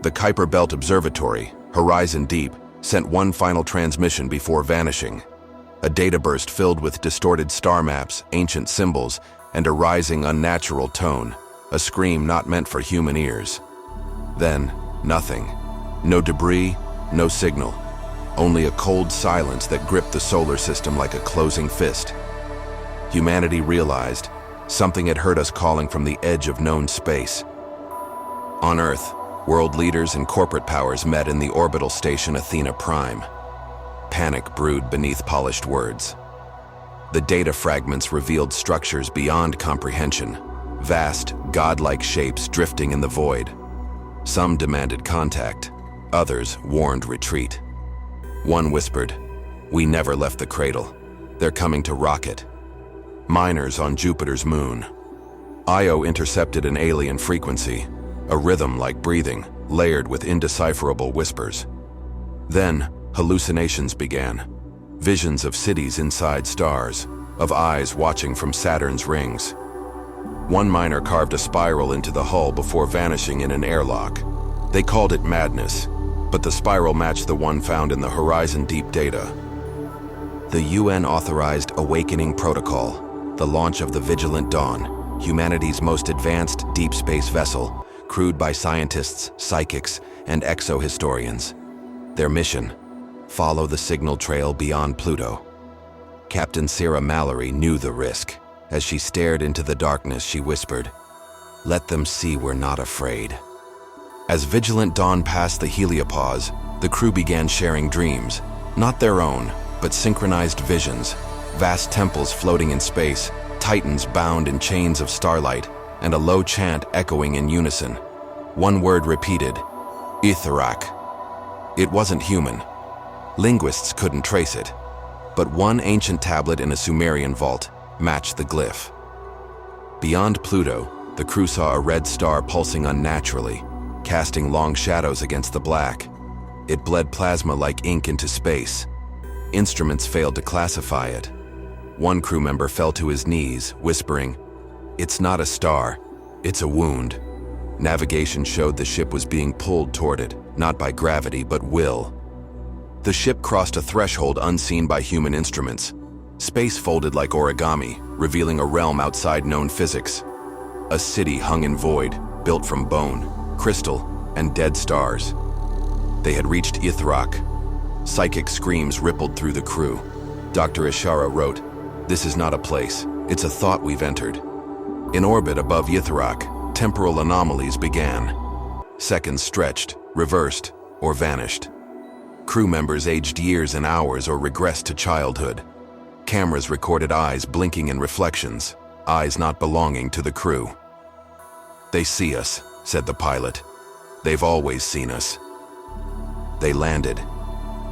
The Kuiper Belt Observatory, horizon deep, sent one final transmission before vanishing. A data burst filled with distorted star maps, ancient symbols, and a rising, unnatural tone, a scream not meant for human ears. Then, nothing. No debris, no signal. Only a cold silence that gripped the solar system like a closing fist. Humanity realized something had heard us calling from the edge of known space. On Earth, world leaders and corporate powers met in the orbital station Athena Prime. Panic brewed beneath polished words. The data fragments revealed structures beyond comprehension, vast, godlike shapes drifting in the void. Some demanded contact, others warned retreat. One whispered, "We never left the cradle. They're coming to rock it." Miners on Jupiter's moon. Io intercepted an alien frequency, a rhythm like breathing, layered with indecipherable whispers. Then, hallucinations began. Visions of cities inside stars, of eyes watching from Saturn's rings. One miner carved a spiral into the hull before vanishing in an airlock. They called it madness, but the spiral matched the one found in the Horizon Deep data. The UN-authorized Awakening Protocol, the launch of the Vigilant Dawn, humanity's most advanced deep space vessel, crewed by scientists, psychics, and exohistorians. Their mission: follow the signal trail beyond Pluto. Captain Sarah Mallory knew the risk. As she stared into the darkness, she whispered, "Let them see we're not afraid." As Vigilant Dawn passed the heliopause, the crew began sharing dreams, not their own, but synchronized visions, vast temples floating in space, titans bound in chains of starlight, and a low chant echoing in unison. One word repeated, Itharak. It wasn't human. Linguists couldn't trace it, but one ancient tablet in a Sumerian vault matched the glyph. Beyond Pluto, the crew saw a red star pulsing unnaturally, casting long shadows against the black. It bled plasma like ink into space. Instruments failed to classify it. One crew member fell to his knees, whispering, "It's not a star, it's a wound." Navigation showed the ship was being pulled toward it, not by gravity but will. The ship crossed a threshold unseen by human instruments. Space folded like origami, revealing a realm outside known physics. A city hung in void, built from bone, crystal, and dead stars. They had reached Itharak. Psychic screams rippled through the crew. Dr. Ishara wrote, "This is not a place, it's a thought we've entered." In orbit above Itharak, temporal anomalies began. Seconds stretched, reversed, or vanished. Crew members aged years and hours or regressed to childhood. Cameras recorded eyes blinking in reflections, eyes not belonging to the crew. "They see us," said the pilot. "They've always seen us." They landed.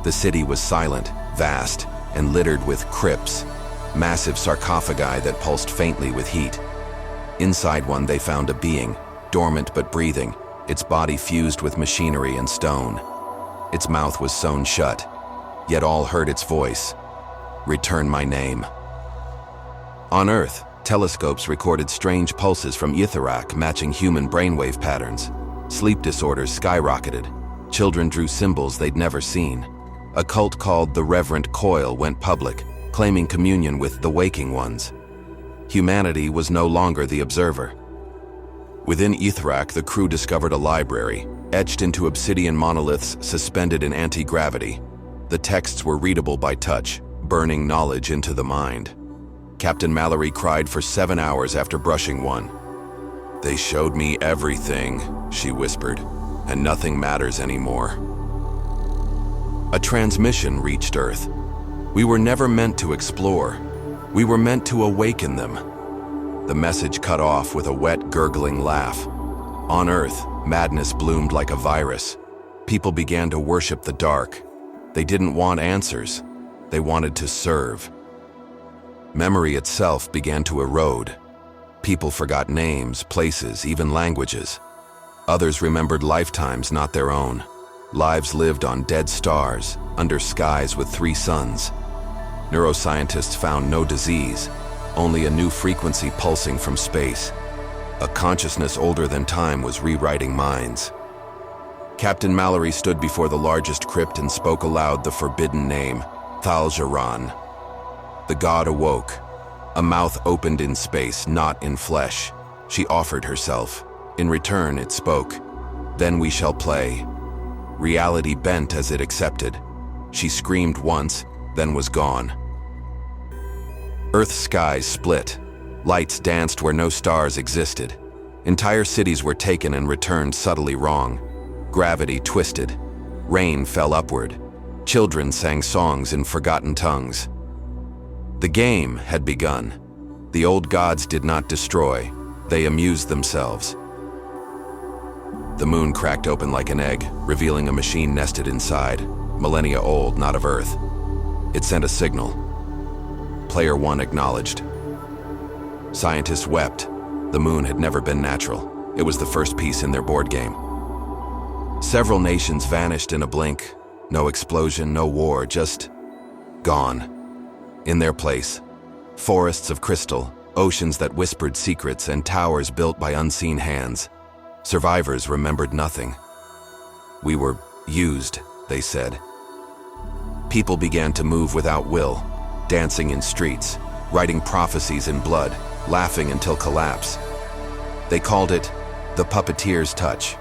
The city was silent, vast, and littered with crypts, massive sarcophagi that pulsed faintly with heat. Inside one they found a being, dormant but breathing, its body fused with machinery and stone. Its mouth was sewn shut, yet all heard its voice. "Return my name." On Earth, telescopes recorded strange pulses from Itharak matching human brainwave patterns. Sleep disorders skyrocketed. Children drew symbols they'd never seen. A cult called the Reverend Coil went public, claiming communion with the waking ones. Humanity was no longer the observer. Within Itharak, the crew discovered a library, etched into obsidian monoliths suspended in anti-gravity. The texts were readable by touch, burning knowledge into the mind. Captain Mallory cried for 7 hours after brushing one. "They showed me everything," she whispered, "and nothing matters anymore." A transmission reached Earth. We were never meant to explore. We were meant to awaken them. The message cut off with a wet, gurgling laugh. On Earth, madness bloomed like a virus. People began to worship the dark. They didn't want answers. They wanted to serve. Memory itself began to erode. People forgot names, places, even languages. Others remembered lifetimes not their own. Lives lived on dead stars, under skies with 3 suns. Neuroscientists found no disease, only a new frequency pulsing from space. A consciousness older than time was rewriting minds. Captain Mallory stood before the largest crypt and spoke aloud the forbidden name, Thal-Jaran. The god awoke. A mouth opened in space, not in flesh. She offered herself. In return, it spoke. Then we shall play. Reality bent as it accepted. She screamed once, then was gone. Earth's skies split. Lights danced where no stars existed. Entire cities were taken and returned subtly wrong. Gravity twisted. Rain fell upward. Children sang songs in forgotten tongues. The game had begun. The old gods did not destroy. They amused themselves. The moon cracked open like an egg, revealing a machine nested inside, millennia old, not of Earth. It sent a signal. Player 1 acknowledged. Scientists wept. The moon had never been natural. It was the first piece in their board game. Several nations vanished in a blink. No explosion, no war, just gone. In their place, forests of crystal, oceans that whispered secrets, and towers built by unseen hands. Survivors remembered nothing. We were used, they said. People began to move without will, dancing in streets, writing prophecies in blood, laughing until collapse. They called it the puppeteer's touch.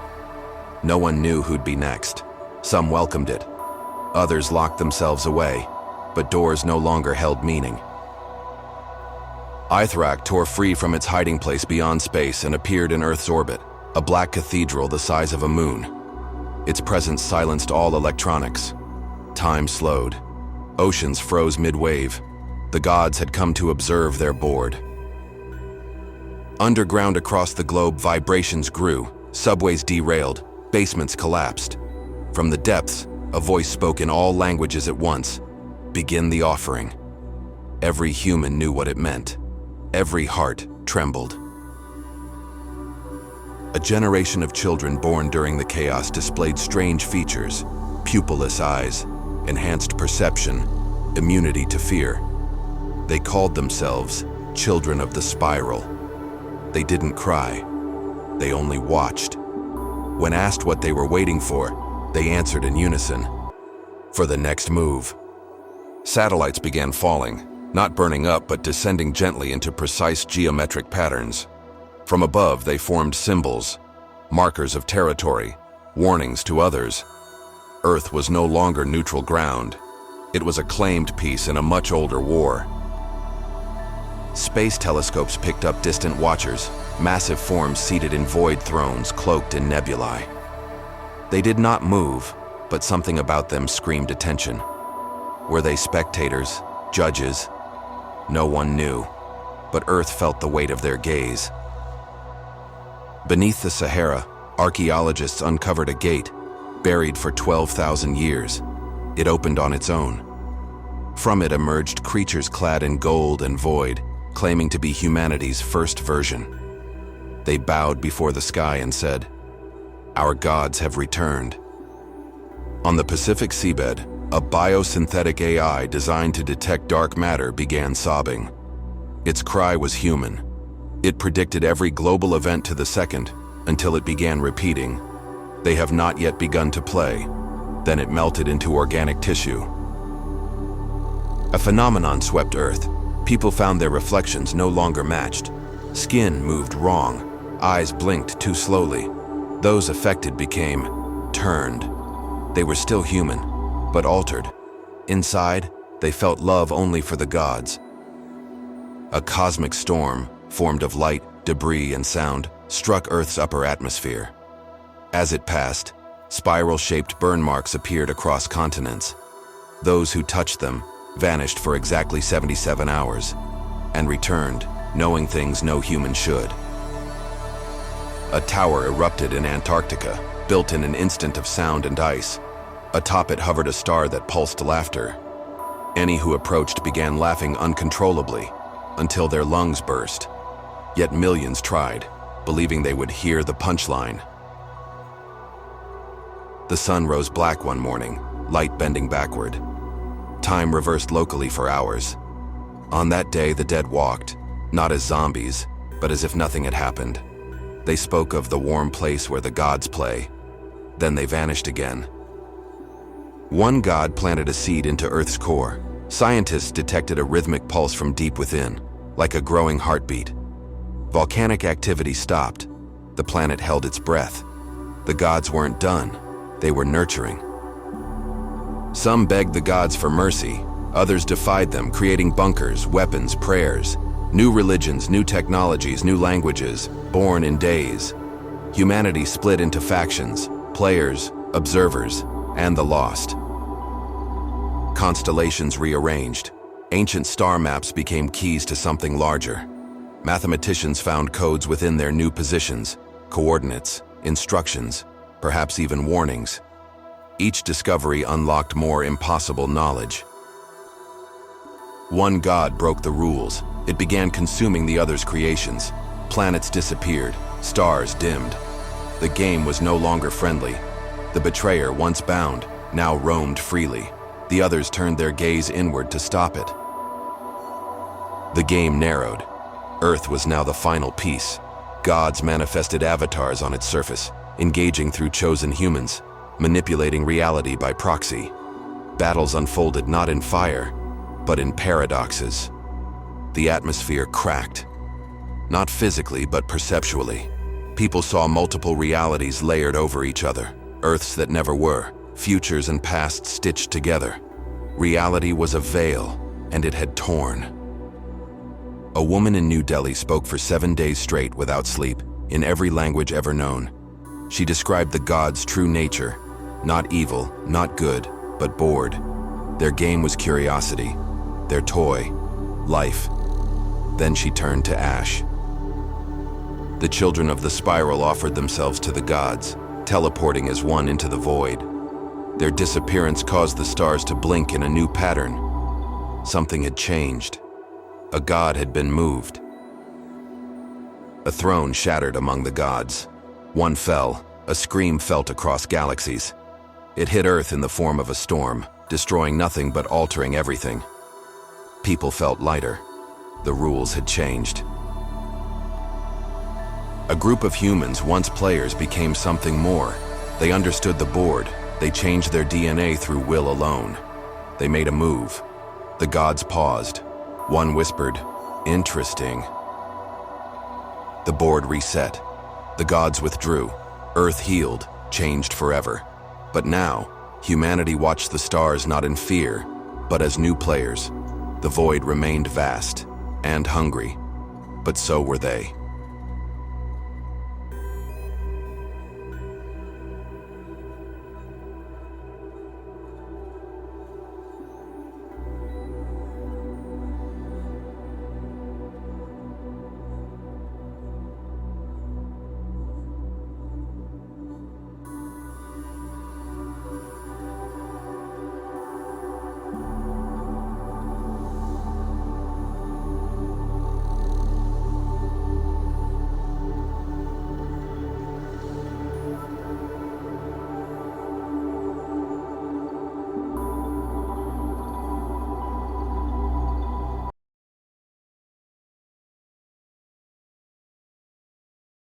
No one knew who'd be next. Some welcomed it. Others locked themselves away, but doors no longer held meaning. Ithrak tore free from its hiding place beyond space and appeared in Earth's orbit, a black cathedral the size of a moon. Its presence silenced all electronics. Time slowed. Oceans froze mid-wave. The gods had come to observe their board. Underground across the globe, vibrations grew. Subways derailed. Basements collapsed. From the depths, a voice spoke in all languages at once. Begin the offering. Every human knew what it meant. Every heart trembled. A generation of children born during the chaos displayed strange features: pupilless eyes, enhanced perception, immunity to fear. They called themselves children of the spiral. They didn't cry. They only watched. When asked what they were waiting for, they answered in unison: for the next move. Satellites began falling, not burning up but descending gently into precise geometric patterns. From above, they formed symbols, markers of territory, warnings to others. Earth was no longer neutral ground. It was a claimed piece in a much older war. Space telescopes picked up distant watchers, massive forms seated in void thrones cloaked in nebulae. They did not move, but something about them screamed attention. Were they spectators, judges? No one knew, but Earth felt the weight of their gaze. Beneath the Sahara, archaeologists uncovered a gate, buried for 12,000 years. It opened on its own. From it emerged creatures clad in gold and void, claiming to be humanity's first version. They bowed before the sky and said, "Our gods have returned." On the Pacific seabed, a biosynthetic AI designed to detect dark matter began sobbing. Its cry was human. It predicted every global event to the second until it began repeating, "They have not yet begun to play." Then it melted into organic tissue. A phenomenon swept Earth. People found their reflections no longer matched. Skin moved wrong. Eyes blinked too slowly. Those affected became turned. They were still human, but altered. Inside, they felt love only for the gods. A cosmic storm, formed of light, debris, and sound, struck Earth's upper atmosphere. As it passed, spiral-shaped burn marks appeared across continents. Those who touched them vanished for exactly 77 hours, and returned, knowing things no human should. A tower erupted in Antarctica, built in an instant of sound and ice. Atop it hovered a star that pulsed laughter. Any who approached began laughing uncontrollably, until their lungs burst. Yet millions tried, believing they would hear the punchline. The sun rose black one morning, light bending backward. Time reversed locally for hours. On that day, the dead walked, not as zombies, but as if nothing had happened. They spoke of the warm place where the gods play. Then they vanished again. One god planted a seed into Earth's core. Scientists detected a rhythmic pulse from deep within, like a growing heartbeat. Volcanic activity stopped. The planet held its breath. The gods weren't done. They were nurturing. Some begged the gods for mercy. Others defied them, creating bunkers, weapons, prayers. New religions, new technologies, new languages, born in days. Humanity split into factions, players, observers, and the lost. Constellations rearranged. Ancient star maps became keys to something larger. Mathematicians found codes within their new positions, coordinates, instructions, perhaps even warnings. Each discovery unlocked more impossible knowledge. One god broke the rules. It began consuming the other's creations. Planets disappeared, stars dimmed. The game was no longer friendly. The betrayer, once bound, now roamed freely. The others turned their gaze inward to stop it. The game narrowed. Earth was now the final piece. Gods manifested avatars on its surface, engaging through chosen humans, manipulating reality by proxy. Battles unfolded not in fire, but in paradoxes. The atmosphere cracked. Not physically, but perceptually. People saw multiple realities layered over each other, Earths that never were, futures and pasts stitched together. Reality was a veil, and it had torn. A woman in New Delhi spoke for 7 days straight without sleep, in every language ever known. She described the gods' true nature, not evil, not good, but bored. Their game was curiosity, their toy, life. Then she turned to ash. The children of the spiral offered themselves to the gods, teleporting as one into the void. Their disappearance caused the stars to blink in a new pattern. Something had changed. A god had been moved. A throne shattered among the gods. One fell, a scream felt across galaxies. It hit Earth in the form of a storm, destroying nothing but altering everything. People felt lighter. The rules had changed. A group of humans, once players, became something more. They understood the board. They changed their DNA through will alone. They made a move. The gods paused. One whispered, "Interesting." The board reset. The gods withdrew. Earth healed, changed forever. But now, humanity watched the stars not in fear, but as new players. The void remained vast and hungry, but so were they.